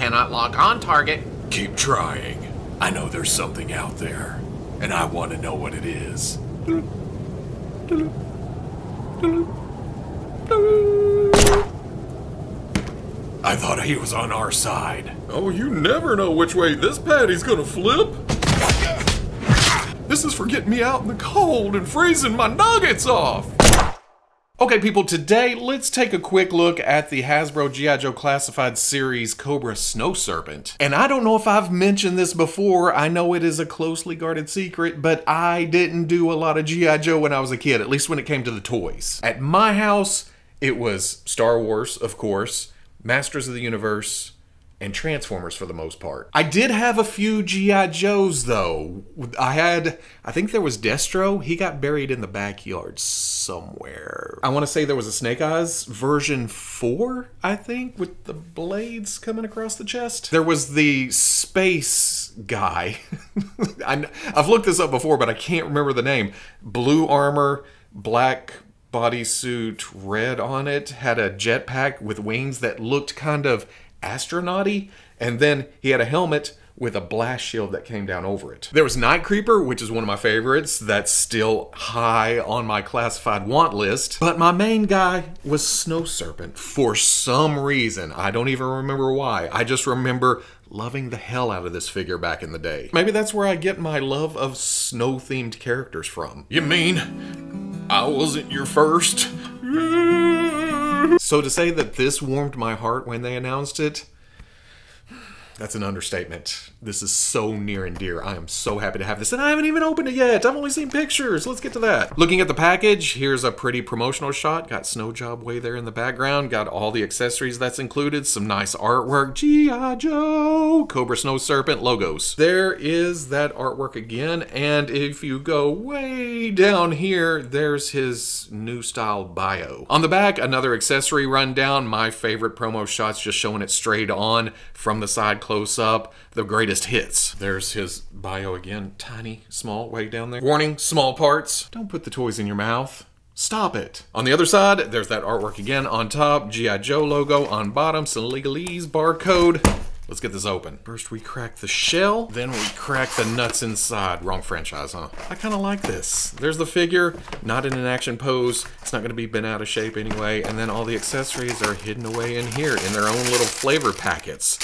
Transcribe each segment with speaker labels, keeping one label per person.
Speaker 1: cannot lock on target.
Speaker 2: Keep trying. I know there's something out there, and I want to know what it is. I thought he was on our side.
Speaker 3: Oh, you never know which way this patty's gonna flip. This is for getting me out in the cold and freezing my nuggets off. Okay, people, today let's take a quick look at the Hasbro G.I. Joe Classified Series Cobra Snow Serpent. And I don't know if I've mentioned this before, I know it is a closely guarded secret, but I didn't do a lot of G.I. Joe when I was a kid, at least when it came to the toys. At my house, it was Star Wars, of course, Masters of the Universe, and Transformers for the most part. I did have a few G.I. Joes though. I think there was Destro. He got buried in the backyard somewhere. I want to say there was a Snake Eyes version 4, I think, with the blades coming across the chest. There was the space guy. I've looked this up before, but I can't remember the name. Blue armor, black bodysuit, red on it, had a jetpack with wings that looked kind of astronaut-y, and then he had a helmet with a blast shield that came down over it. There was Night Creeper, which is one of my favorites. That's still high on my classified want list. But my main guy was Snow Serpent. For some reason, I don't even remember why. I just remember loving the hell out of this figure back in the day. Maybe that's where I get my love of snow-themed characters from. You mean I wasn't your first? So to say that this warmed my heart when they announced it, that's an understatement. This is so near and dear. I am so happy to have this, and I haven't even opened it yet. I've only seen pictures. Let's get to that. Looking at the package, here's a pretty promotional shot. Got Snow Job way there in the background. Got all the accessories that's included. Some nice artwork. G.I. Joe, Cobra Snow Serpent logos. There is that artwork again, and if you go way down here, there's his new style bio. On the back, another accessory rundown. My favorite promo shots, just showing it straight on from the side close up. The greatest hits. There's his bio again. Tiny, small, way down there. Warning, small parts. Don't put the toys in your mouth. Stop it. On the other side, there's that artwork again on top. G.I. Joe logo on bottom. Some legalese barcode. Let's get this open. First we crack the shell, then we crack the nuts inside. Wrong franchise, huh? I kind of like this. There's the figure, not in an action pose. It's not going to be bent out of shape anyway. And then all the accessories are hidden away in here in their own little flavor packets.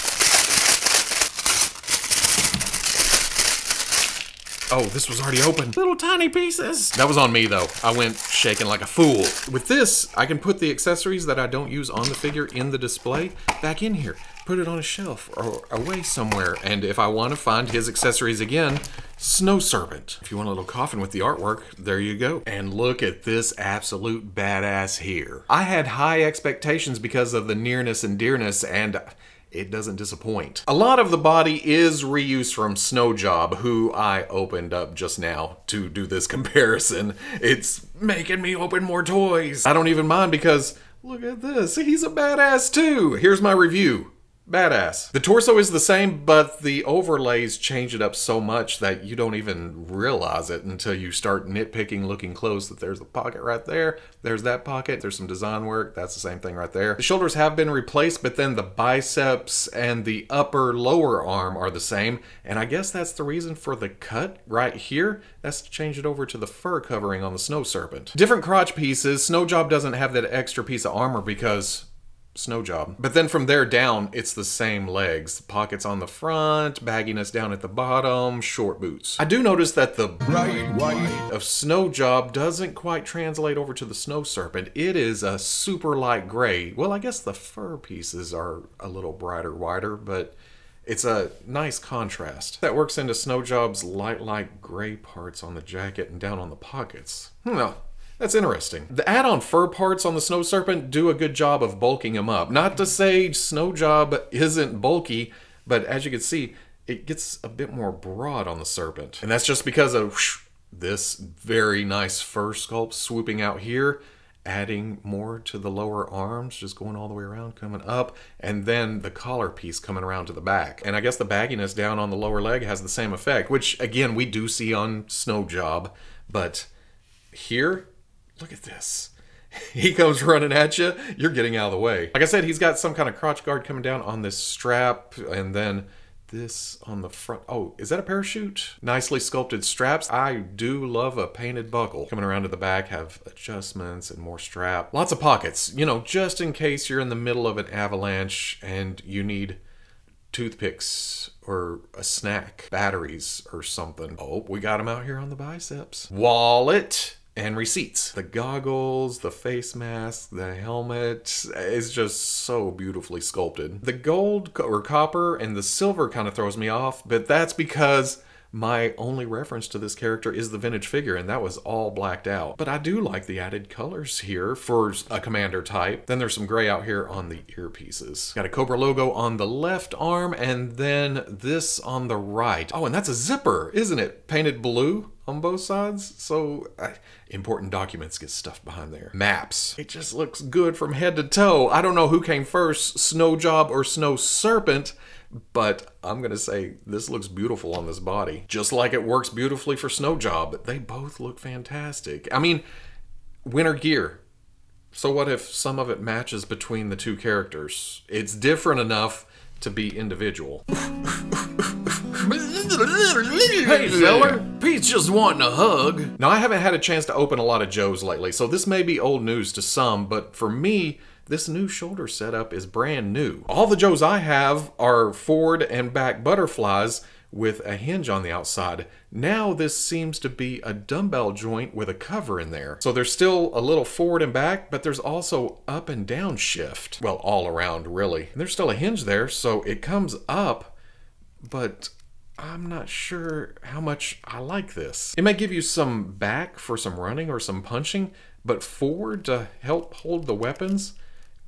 Speaker 3: Oh, this was already open. Little tiny pieces. That was on me though. I went shaking like a fool. With this, I can put the accessories that I don't use on the figure in the display back in here. Put it on a shelf or away somewhere. And if I want to find his accessories again, Snow Serpent. If you want a little coffin with the artwork, there you go. And look at this absolute badass here. I had high expectations because of the nearness and dearness, and it doesn't disappoint. A lot of the body is reused from Snow Job, who I opened up just now to do this comparison. It's making me open more toys. I don't even mind because look at this. He's a badass too. Here's my review. Badass. The torso is the same, but the overlays change it up so much that you don't even realize it until you start nitpicking looking close that there's a pocket right there, there's that pocket, there's some design work, that's the same thing right there. The shoulders have been replaced, but then the biceps and the upper lower arm are the same, and I guess that's the reason for the cut right here. That's to change it over to the fur covering on the Snow Serpent. Different crotch pieces. Snow Job doesn't have that extra piece of armor because Snow Job. But then from there down, it's the same legs. Pockets on the front, bagginess down at the bottom, short boots. I do notice that the bright white of Snow Job doesn't quite translate over to the Snow Serpent. It is a super light gray. Well, I guess the fur pieces are a little brighter, whiter, but it's a nice contrast. That works into Snow Job's light gray parts on the jacket and down on the pockets. That's interesting. The add-on fur parts on the Snow Serpent do a good job of bulking him up. Not to say Snow Job isn't bulky, but as you can see, it gets a bit more broad on the Serpent. And that's just because of this very nice fur sculpt swooping out here, adding more to the lower arms, just going all the way around, coming up, and then the collar piece coming around to the back. And I guess the bagginess down on the lower leg has the same effect, which again, we do see on Snow Job, but here, look at this. he comes running at you, you're getting out of the way. Like I said, he's got some kind of crotch guard coming down on this strap, and then this on the front. Oh, is that a parachute? Nicely sculpted straps. I do love a painted buckle. Coming around to the back, have adjustments and more strap. Lots of pockets, you know, just in case you're in the middle of an avalanche and you need toothpicks or a snack, batteries or something. Oh, we got them out here on the biceps. Wallet and receipts. The goggles, the face mask, the helmet is just so beautifully sculpted. The gold or copper and the silver kind of throws me off, but that's because my only reference to this character is the vintage figure, and that was all blacked out. But I do like the added colors here for a commander type. Then there's some gray out here on the earpieces. Got a Cobra logo on the left arm, and then this on the right. Oh, and that's a zipper, isn't it? Painted blue on both sides. So important documents get stuffed behind there. Maps. It just looks good from head to toe. I don't know who came first, Snow Job or Snow Serpent, but I'm gonna say this looks beautiful on this body. Just like it works beautifully for Snow Job. They both look fantastic. I mean, winter gear. So what if some of it matches between the two characters? It's different enough to be individual. Hey fella, Pete's just wanting a hug. Now I haven't had a chance to open a lot of Joes lately, so this may be old news to some, but for me, this new shoulder setup is brand new. All the Joes I have are forward and back butterflies with a hinge on the outside. Now this seems to be a dumbbell joint with a cover in there. So there's still a little forward and back, but there's also up and down shift. Well, all around really. And there's still a hinge there, so it comes up, but I'm not sure how much I like this. It may give you some back for some running or some punching, but forward to help hold the weapons,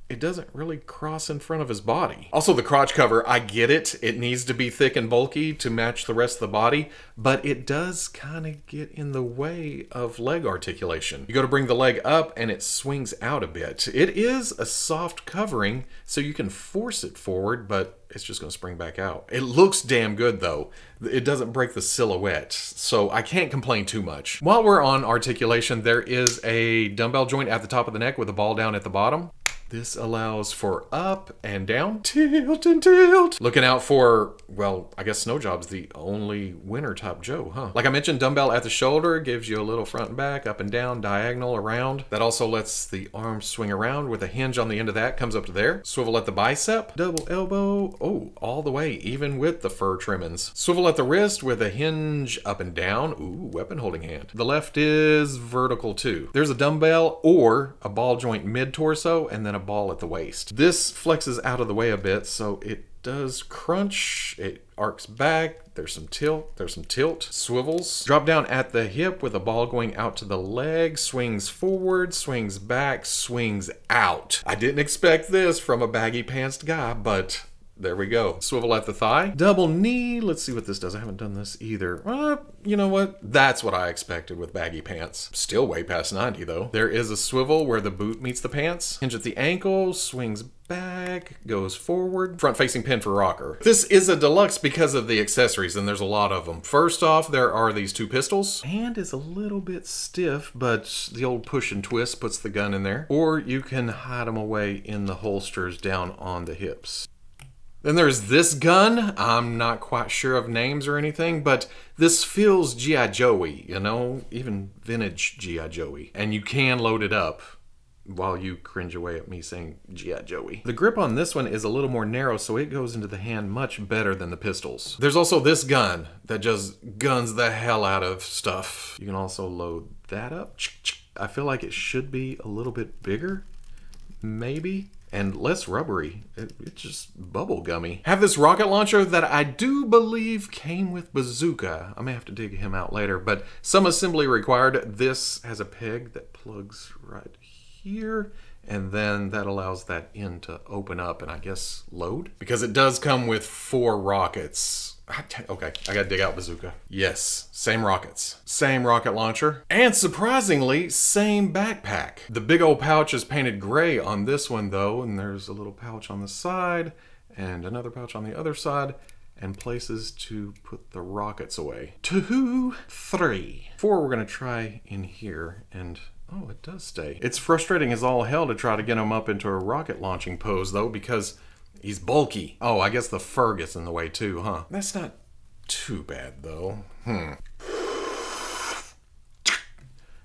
Speaker 3: it doesn't really cross in front of his body. Also the crotch cover, I get it. It needs to be thick and bulky to match the rest of the body, but it does kind of get in the way of leg articulation. You go to bring the leg up and it swings out a bit. It is a soft covering, so you can force it forward, but it's just gonna spring back out. It looks damn good though. It doesn't break the silhouette, so I can't complain too much. While we're on articulation, there is a dumbbell joint at the top of the neck with a ball down at the bottom. This allows for up and down, tilt and tilt. Looking out for, well, I guess Snow Job's the only winter top Joe, huh? Like I mentioned, dumbbell at the shoulder gives you a little front and back, up and down, diagonal, around. That also lets the arm swing around with a hinge on the end of that, comes up to there. Swivel at the bicep, double elbow, oh, all the way, even with the fur trimmings. Swivel at the wrist with a hinge up and down, ooh, weapon holding hand. The left is vertical too. There's a dumbbell or a ball joint mid-torso, and then a ball at the waist. This flexes out of the way a bit, so it does crunch, it arcs back, there's some tilt, swivels. Drop down at the hip with a ball going out to the leg, swings forward, swings back, swings out. I didn't expect this from a baggy pantsed guy, but there we go. Swivel at the thigh. Double knee. Let's see what this does. I haven't done this either. You know what? That's what I expected with baggy pants. Still way past 90 though. There is a swivel where the boot meets the pants. Hinge at the ankle, swings back, goes forward. Front facing pin for rocker. This is a deluxe because of the accessories, and there's a lot of them. First off, there are these two pistols. Hand is a little bit stiff, but the old push and twist puts the gun in there. Or you can hide them away in the holsters down on the hips. Then there's this gun. I'm not quite sure of names or anything, but this feels G.I. Joe-y, you know, even vintage G.I. Joe-y. And you can load it up while you cringe away at me saying G.I. Joe-y. The grip on this one is a little more narrow, so it goes into the hand much better than the pistols. There's also this gun that just guns the hell out of stuff. You can also load that up. I feel like it should be a little bit bigger, maybe. And less rubbery. It's just bubble gummy. Have this rocket launcher that I do believe came with bazooka. I may have to dig him out later, but some assembly required. This has a peg that plugs right here, and then that allows that end to open up and I guess load. Because it does come with 4 rockets. Okay, I gotta dig out bazooka. Yes, same rockets. Same rocket launcher. And surprisingly, same backpack. The big old pouch is painted gray on this one though, and there's a little pouch on the side, and another pouch on the other side, and places to put the rockets away. 2, 3. 4 we're gonna try in here, and Oh, it does stay. It's frustrating as all hell to try to get him up into a rocket launching pose, though, because he's bulky. Oh, I guess the fur gets in the way, too, huh? That's not too bad, though.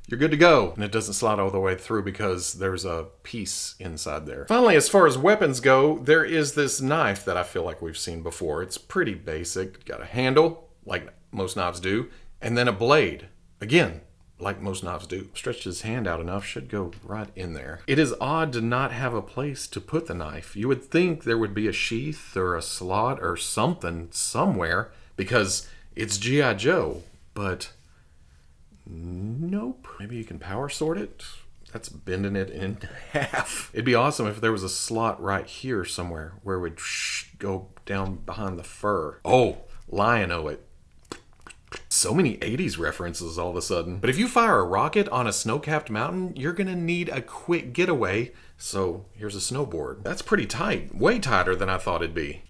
Speaker 3: You're good to go. And it doesn't slide all the way through because there's a piece inside there. Finally, as far as weapons go, there is this knife that I feel like we've seen before. It's pretty basic. Got a handle, like most knives do, and then a blade. Again, like most knives do. Stretched his hand out enough, should go right in there. It is odd to not have a place to put the knife. You would think there would be a sheath or a slot or something somewhere because it's G.I. Joe, but nope. Maybe you can power sort it? That's bending it in half. It'd be awesome if there was a slot right here somewhere where it would go down behind the fur. Oh, Lion-O it. So many 80s references all of a sudden. But if you fire a rocket on a snow-capped mountain, you're gonna need a quick getaway. So here's a snowboard. That's pretty tight. Way tighter than I thought it'd be.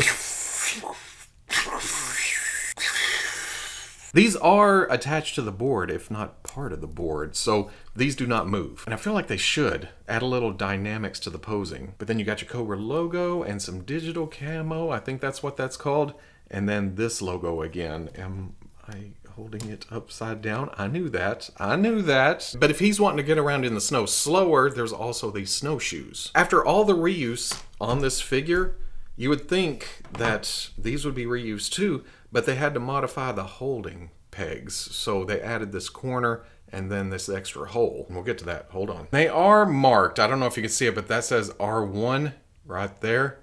Speaker 3: These are attached to the board, if not part of the board, so these do not move. And I feel like they should add a little dynamics to the posing. But then you got your Cobra logo and some digital camo. I think that's what that's called. And then this logo again. Am I holding it upside down? I knew that. I knew that. But if he's wanting to get around in the snow slower, there's also these snowshoes. After all the reuse on this figure, you would think that these would be reused too, but they had to modify the holding pegs. So they added this corner and then this extra hole. And we'll get to that. Hold on. They are marked. I don't know if you can see it, but that says R1 right there.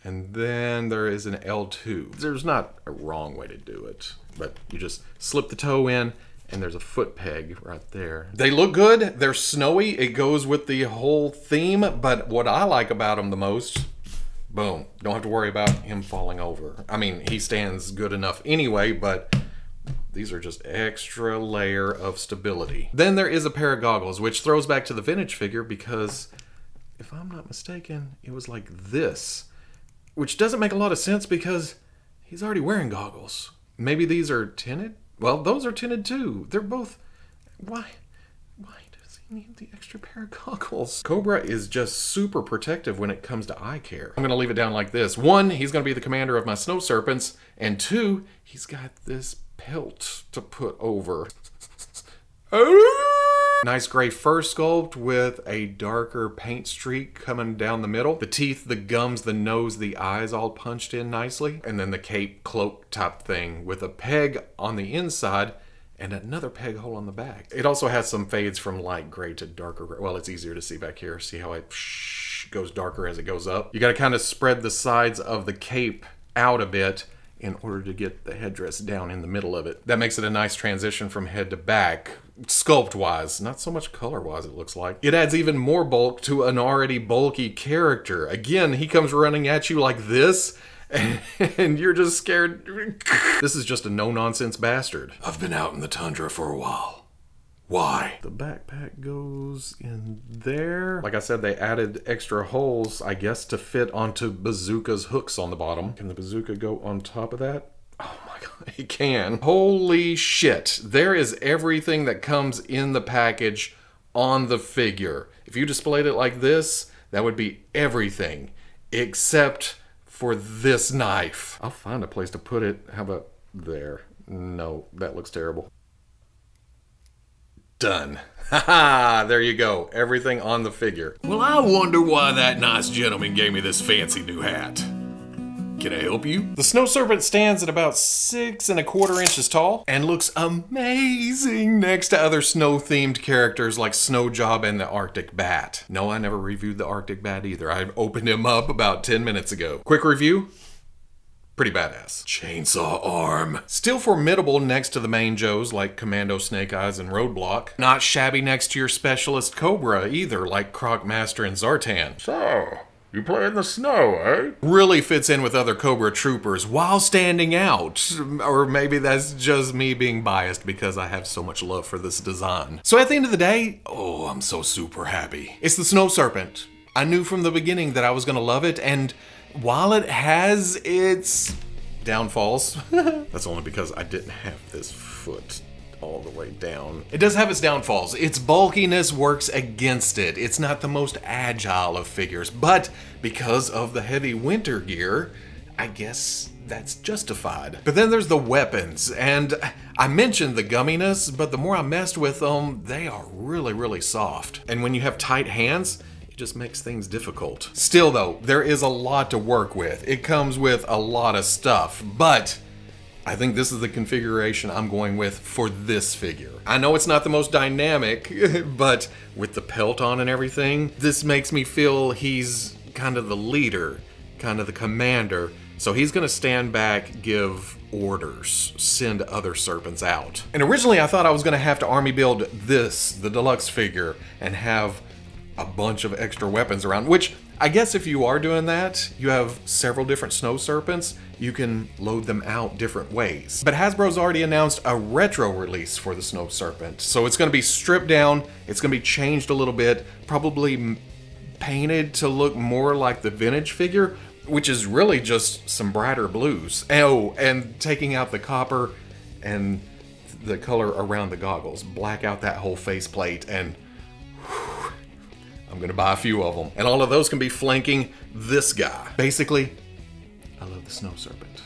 Speaker 3: And then there is an L2. There's not a wrong way to do it, but you just slip the toe in and there's a foot peg right there. They look good. They're snowy. It goes with the whole theme, but what I like about them the most, boom, don't have to worry about him falling over. I mean, he stands good enough anyway, but these are just extra layer of stability. Then there is a pair of goggles, which throws back to the vintage figure because if I'm not mistaken, it was like this, which doesn't make a lot of sense because he's already wearing goggles. Maybe these are tinted? Well, those are tinted too. They're both, why does he need the extra pair of goggles? Cobra is just super protective when it comes to eye care. I'm gonna leave it down like this. One, he's gonna be the commander of my snow serpents, and two, he's got this pelt to put over. Nice gray fur sculpt with a darker paint streak coming down the middle. The teeth, the gums, the nose, the eyes all punched in nicely. And then the cape cloak type thing with a peg on the inside and another peg hole on the back. It also has some fades from light gray to darker gray. Well, it's easier to see back here. See how it goes darker as it goes up? You gotta kind of spread the sides of the cape out a bit in order to get the headdress down in the middle of it. That makes it a nice transition from head to back, sculpt-wise, not so much color-wise it looks like. It adds even more bulk to an already bulky character. Again, he comes running at you like this, and you're just scared. This is just a no-nonsense bastard.
Speaker 2: I've been out in the tundra for a while. Why?
Speaker 3: The backpack goes in there. Like I said, they added extra holes, I guess, to fit onto Bazooka's hooks on the bottom. Can the Bazooka go on top of that? Oh my god, it can. Holy shit. There is everything that comes in the package on the figure. If you displayed it like this, that would be everything except for this knife. I'll find a place to put it. How about there? No, that looks terrible. Done. Haha, there you go. Everything on the figure.
Speaker 2: Well, I wonder why that nice gentleman gave me this fancy new hat. Can I help you?
Speaker 3: The Snow Serpent stands at about 6 1/4 inches tall and looks amazing next to other snow-themed characters like Snow Job and the Arctic Bat. No, I never reviewed the Arctic Bat either. I opened him up about 10 minutes ago. Quick review. Pretty badass.
Speaker 2: Chainsaw arm.
Speaker 3: Still formidable next to the main Joes like Commando, Snake Eyes, and Roadblock. Not shabby next to your specialist Cobra either, like Crocmaster and Zartan.
Speaker 2: So, you play in the snow, eh?
Speaker 3: Really fits in with other Cobra troopers while standing out. Or maybe that's just me being biased because I have so much love for this design. So at the end of the day,
Speaker 2: oh, I'm so super happy.
Speaker 3: It's the Snow Serpent. I knew from the beginning that I was gonna love it, and while it has its downfalls, that's only because I didn't have this foot all the way down. It does have its downfalls. Its bulkiness works against it. It's not the most agile of figures, but because of the heavy winter gear, I guess that's justified. But then there's the weapons, and I mentioned the gumminess, but the more I messed with them, they are really, really soft. And when you have tight hands, it just makes things difficult. Still though, there is a lot to work with. It comes with a lot of stuff, but I think this is the configuration I'm going with for this figure. I know it's not the most dynamic, but with the pelt on and everything, this makes me feel he's kind of the leader, kind of the commander. So he's gonna stand back, give orders, send other Serpents out. And originally I thought I was gonna have to army build this, the deluxe figure, and have a bunch of extra weapons around, which I guess if you are doing that, you have several different snow Serpents, you can load them out different ways. But Hasbro's already announced a retro release for the Snow Serpent. So it's gonna be stripped down, it's gonna be changed a little bit, probably painted to look more like the vintage figure, which is really just some brighter blues. Oh, and taking out the copper and the color around the goggles. Black out that whole faceplate, and whew, I'm gonna buy a few of them. And all of those can be flanking this guy. Basically, I love the Snow Serpent.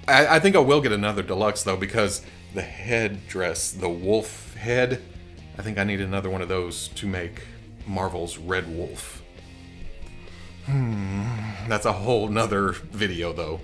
Speaker 3: I think I will get another deluxe though, because the headdress, the wolf head, I think I need another one of those to make Marvel's Red Wolf. That's a whole nother video though.